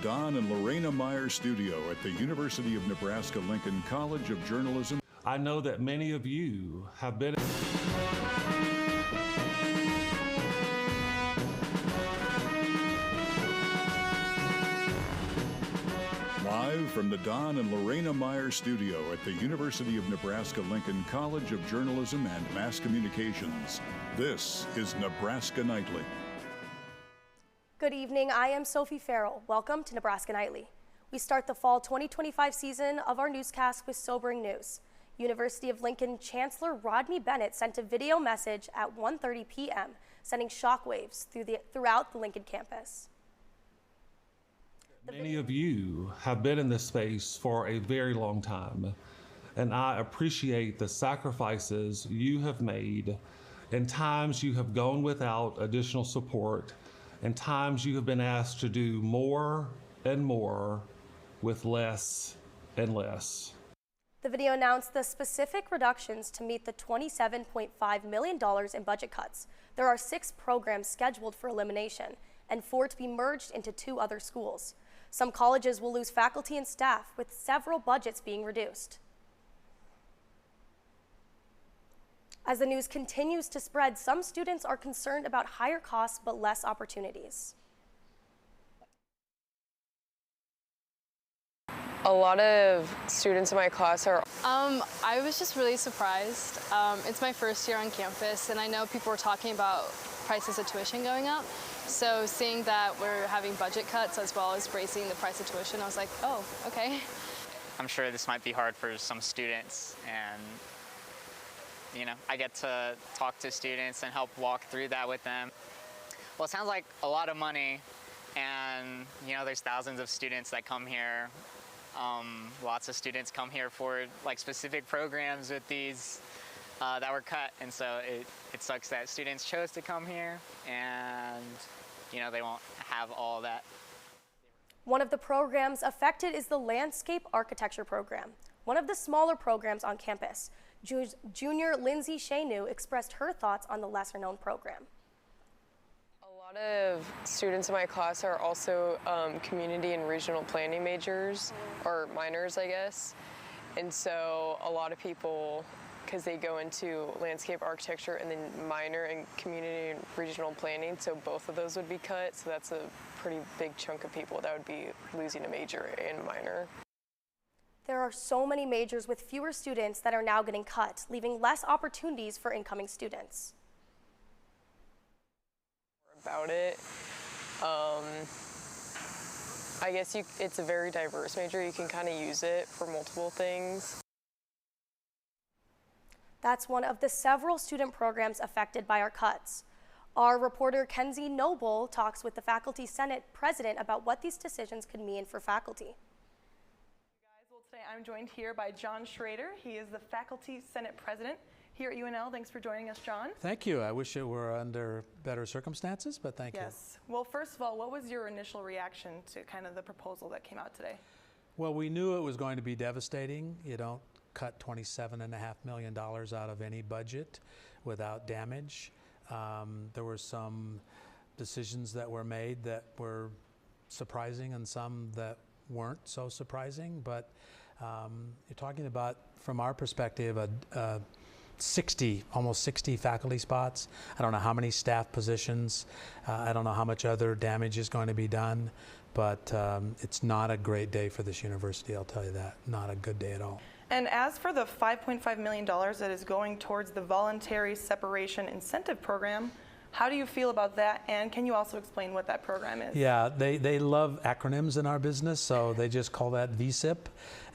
Don and Lorena Meyer studio at the University of Nebraska-Lincoln College of Journalism. I know that many of you have been Live from the Don and Lorena Meyer studio at the University of Nebraska-Lincoln College of Journalism and Mass Communications, this is Nebraska Nightly. Good evening, I am Sophie Farrell. Welcome to Nebraska Nightly. We start the fall 2025 season of our newscast with sobering news. University of Lincoln Chancellor Rodney Bennett sent a video message at 1:30 p.m., sending shockwaves throughout the Lincoln campus. Many of you have been in this space for a very long time, and I appreciate the sacrifices you have made, and times you have gone without additional support, and times you have been asked to do more and more with less and less. The video announced the specific reductions to meet the $27.5 million in budget cuts. There are 6 programs scheduled for elimination and 4 to be merged into 2 other schools. Some colleges will lose faculty and staff, with several budgets being reduced. As the news continues to spread, some students are concerned about higher costs but less opportunities. A lot of students in my class are... I was just really surprised. It's my first year on campus, and I know people were talking about prices of tuition going up. So seeing that we're having budget cuts as well as raising the price of tuition, I was like, oh, okay. I'm sure this might be hard for some students, and I get to talk to students and help walk through that with them. Well, it sounds like a lot of money, and there's thousands of students that come here. Lots of students come here for specific programs with these that were cut, and so it sucks that students chose to come here, and they won't have all that. One of the programs affected is the Landscape Architecture program, one of the smaller programs on campus. Junior Lindsay Shanu expressed her thoughts on the lesser-known program. A lot of students in my class are also community and regional planning majors, or minors, I guess. And so a lot of people, because they go into landscape architecture and then minor in community and regional planning, so both of those would be cut. So that's a pretty big chunk of people that would be losing a major and minor. There are so many majors with fewer students that are now getting cut, leaving less opportunities for incoming students. About it, I guess it's a very diverse major. You can kind of use it for multiple things. That's one of the several student programs affected by our cuts. Our reporter Kenzie Noble talks with the Faculty Senate president about what these decisions could mean for faculty. Today I'm joined here by John Schrader. He is the Faculty Senate President here at UNL. Thanks for joining us, John. Thank you. I wish it were under better circumstances, but thank you. Yes. Well, first of all, what was your initial reaction to kind of the proposal that came out today? Well, we knew it was going to be devastating. You don't cut $27.5 million out of any budget without damage. There were some decisions that were made that were surprising and some that weren't so surprising, but you're talking about, from our perspective, almost 60 faculty spots. I don't know how many staff positions. I don't know how much other damage is going to be done, but it's not a great day for this university, I'll tell you that. Not a good day at all. And as for the $5.5 million that is going towards the Voluntary Separation Incentive Program, how do you feel about that, and can you also explain what that program is? Yeah, they love acronyms in our business, so they just call that VSIP,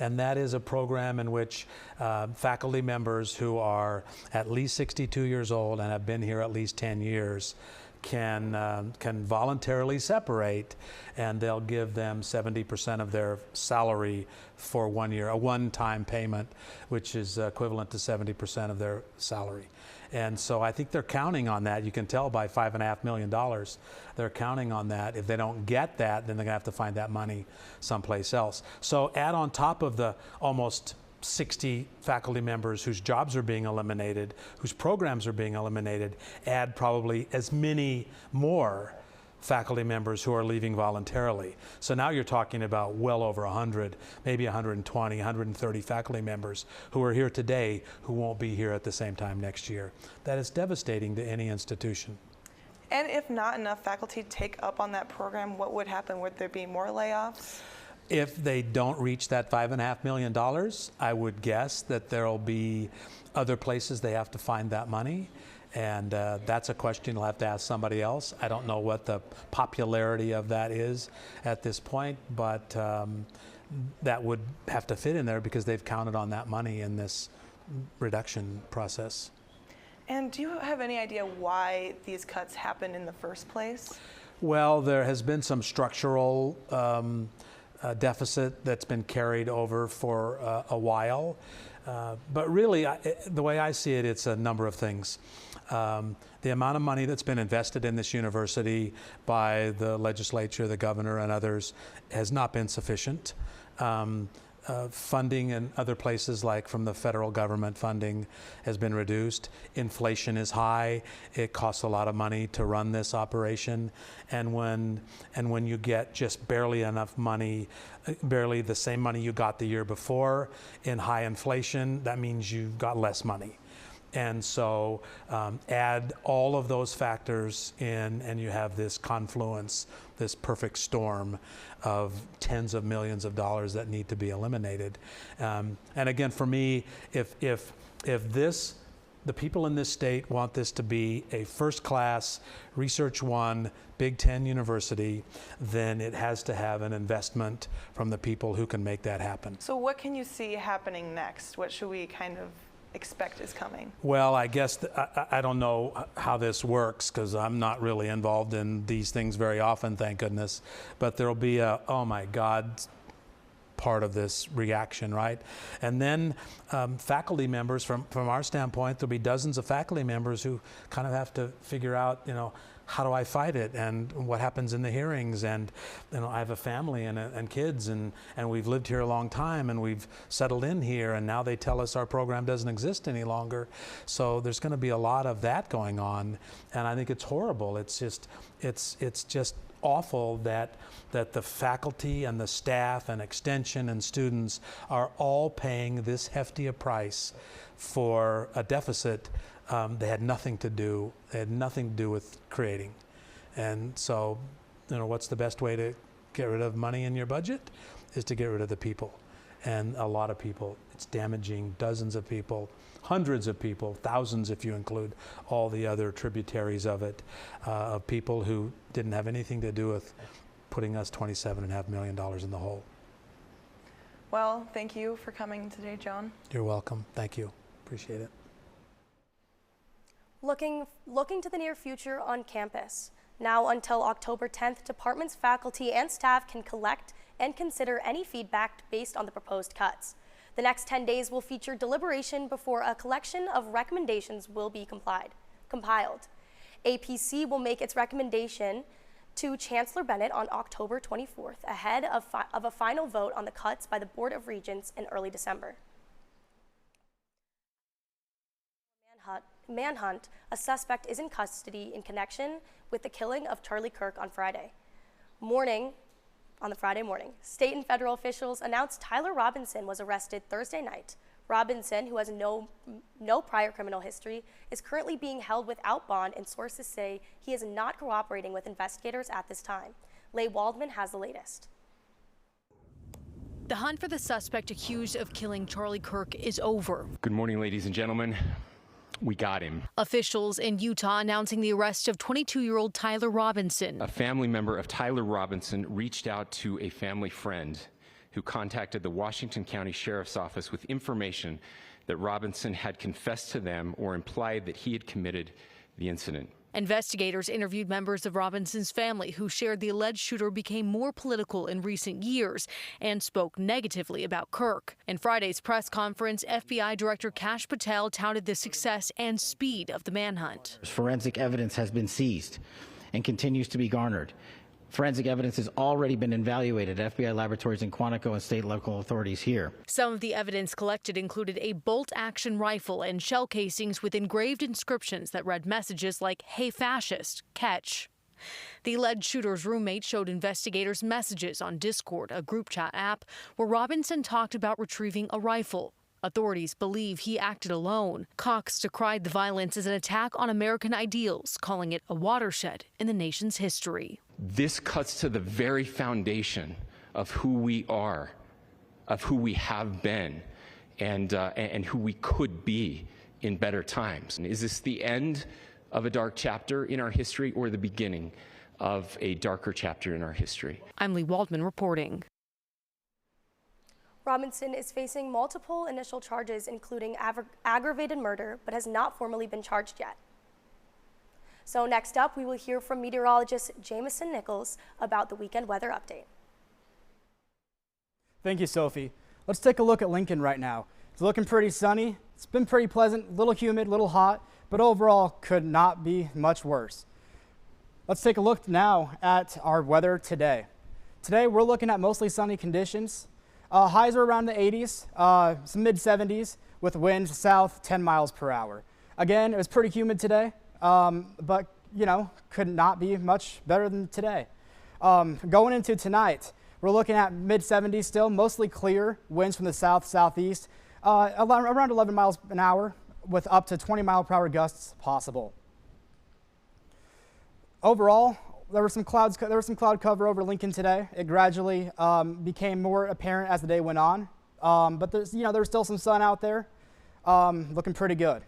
and that is a program in which faculty members who are at least 62 years old and have been here at least 10 years can voluntarily separate, and they'll give them 70% of their salary for 1 year, a one-time payment, which is equivalent to 70% of their salary. And so I think they're counting on that. You can tell by $5.5 million, they're counting on that. If they don't get that, then they're gonna have to find that money someplace else. So add on top of the almost 60 faculty members whose jobs are being eliminated, whose programs are being eliminated, add probably as many more faculty members who are leaving voluntarily. So now you're talking about well over 100, maybe 120, 130 faculty members who are here today who won't be here at the same time next year. That is devastating to any institution. And if not enough faculty take up on that program, what would happen? Would there be more layoffs? If they don't reach that $5.5 million, I would guess that there'll be other places they have to find that money. And that's a question you'll have to ask somebody else. I don't know what the popularity of that is at this point, but that would have to fit in there because they've counted on that money in this reduction process. And do you have any idea why these cuts happened in the first place? Well, there has been some structural deficit that's been carried over for a while. But really, the way I see it, it's a number of things. The amount of money that's been invested in this university by the legislature, the governor, and others has not been sufficient. Funding in other places, like from the federal government, funding has been reduced. Inflation is high. It costs a lot of money to run this operation. And when you get just barely enough money, barely the same money you got the year before in high inflation, that means you've got less money. And so add all of those factors in, and you have this confluence, this perfect storm of tens of millions of dollars that need to be eliminated. And again, for me, if the people in this state want this to be a first-class, Research One, Big Ten university, then it has to have an investment from the people who can make that happen. So what can you see happening next? What should we kind of expect is coming? Well, I guess I don't know how this works because I'm not really involved in these things very often, thank goodness. But there'll be a, oh my God, part of this reaction, right? And then faculty members, from our standpoint, there'll be dozens of faculty members who kind of have to figure out, how do I fight it, and what happens in the hearings, and I have a family and kids, and we've lived here a long time, and we've settled in here, and now they tell us our program doesn't exist any longer. So there's going to be a lot of that going on, and I think it's horrible. It's just awful that the faculty and the staff and extension and students are all paying this hefty a price for a deficit they had nothing to do. They had nothing to do with creating. And so, what's the best way to get rid of money in your budget? Is to get rid of the people. And a lot of people. It's damaging dozens of people, hundreds of people, thousands if you include all the other tributaries of it, of people who didn't have anything to do with putting us $27.5 million in the hole. Well, thank you for coming today, John. You're welcome. Thank you. Appreciate it. Looking to the near future on campus. Now until October 10th, departments, faculty, and staff can collect and consider any feedback based on the proposed cuts. The next 10 days will feature deliberation before a collection of recommendations will be compiled. APC will make its recommendation to Chancellor Bennett on October 24th, ahead of a final vote on the cuts by the Board of Regents in early December. Manhunt, a suspect is in custody in connection with the killing of Charlie Kirk on Friday morning. State and federal officials announced Tyler Robinson was arrested Thursday night. Robinson, who has no prior criminal history, is currently being held without bond, and sources say he is not cooperating with investigators at this time. Leigh Waldman has the latest. The hunt for the suspect accused of killing Charlie Kirk is over. Good morning, ladies and gentlemen. We got him. Officials in Utah announcing the arrest of 22-year-old Tyler Robinson. A family member of Tyler Robinson reached out to a family friend who contacted the Washington County Sheriff's Office with information that Robinson had confessed to them or implied that he had committed the incident. Investigators interviewed members of Robinson's family who shared the alleged shooter became more political in recent years and spoke negatively about Kirk. In Friday's press conference, FBI Director Kash Patel touted the success and speed of the manhunt. Forensic evidence has been seized and continues to be garnered. Forensic evidence has already been evaluated at FBI laboratories in Quantico and state local authorities here. Some of the evidence collected included a bolt-action rifle and shell casings with engraved inscriptions that read messages like, "Hey fascist, catch." The alleged shooter's roommate showed investigators messages on Discord, a group chat app, where Robinson talked about retrieving a rifle. Authorities believe he acted alone. Cox decried the violence as an attack on American ideals, calling it a watershed in the nation's history. This cuts to the very foundation of who we are, of who we have been, and who we could be in better times. Is this the end of a dark chapter in our history or the beginning of a darker chapter in our history? I'm Lee Waldman reporting. Robinson is facing multiple initial charges, including aggravated murder, but has not formally been charged yet. So next up, we will hear from meteorologist Jamison Nichols about the weekend weather update. Thank you, Sophie. Let's take a look at Lincoln right now. It's looking pretty sunny. It's been pretty pleasant, a little humid, a little hot, but overall could not be much worse. Let's take a look now at our weather today. Today, we're looking at mostly sunny conditions. Highs are around the 80s, some mid-70s, with winds south 10 miles per hour. Again, it was pretty humid today, but, you know, could not be much better than today. Going into tonight, we're looking at mid-70s still, mostly clear, winds from the south-southeast, around 11 miles an hour, with up to 20 mile per hour gusts possible. Overall, there was some cloud cover over Lincoln today. It gradually became more apparent as the day went on, but there's still some sun out there, looking pretty good.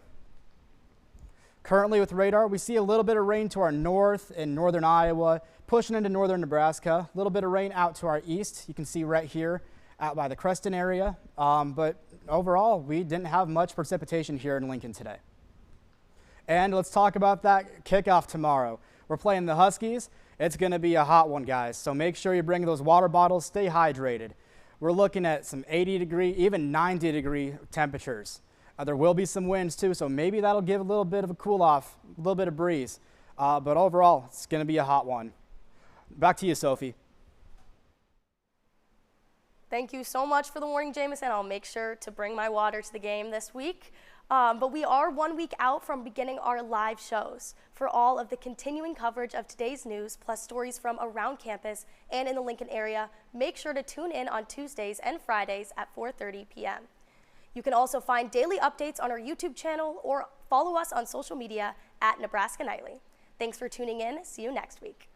Currently with radar, we see a little bit of rain to our north in northern Iowa, pushing into northern Nebraska. A little bit of rain out to our east. You can see right here out by the Creston area, but overall, we didn't have much precipitation here in Lincoln today. And let's talk about that kickoff tomorrow. We're playing the Huskies. It's going to be a hot one, guys. So make sure you bring those water bottles. Stay hydrated. We're looking at some 80-degree, even 90-degree temperatures. There will be some winds, too, so maybe that'll give a little bit of a cool-off, a little bit of breeze. But overall, it's going to be a hot one. Back to you, Sophie. Thank you so much for the warning, Jamison. I'll make sure to bring my water to the game this week. But we are 1 week out from beginning our live shows. For all of the continuing coverage of today's news, plus stories from around campus and in the Lincoln area, make sure to tune in on Tuesdays and Fridays at 4:30 p.m. You can also find daily updates on our YouTube channel or follow us on social media at Nebraska Nightly. Thanks for tuning in. See you next week.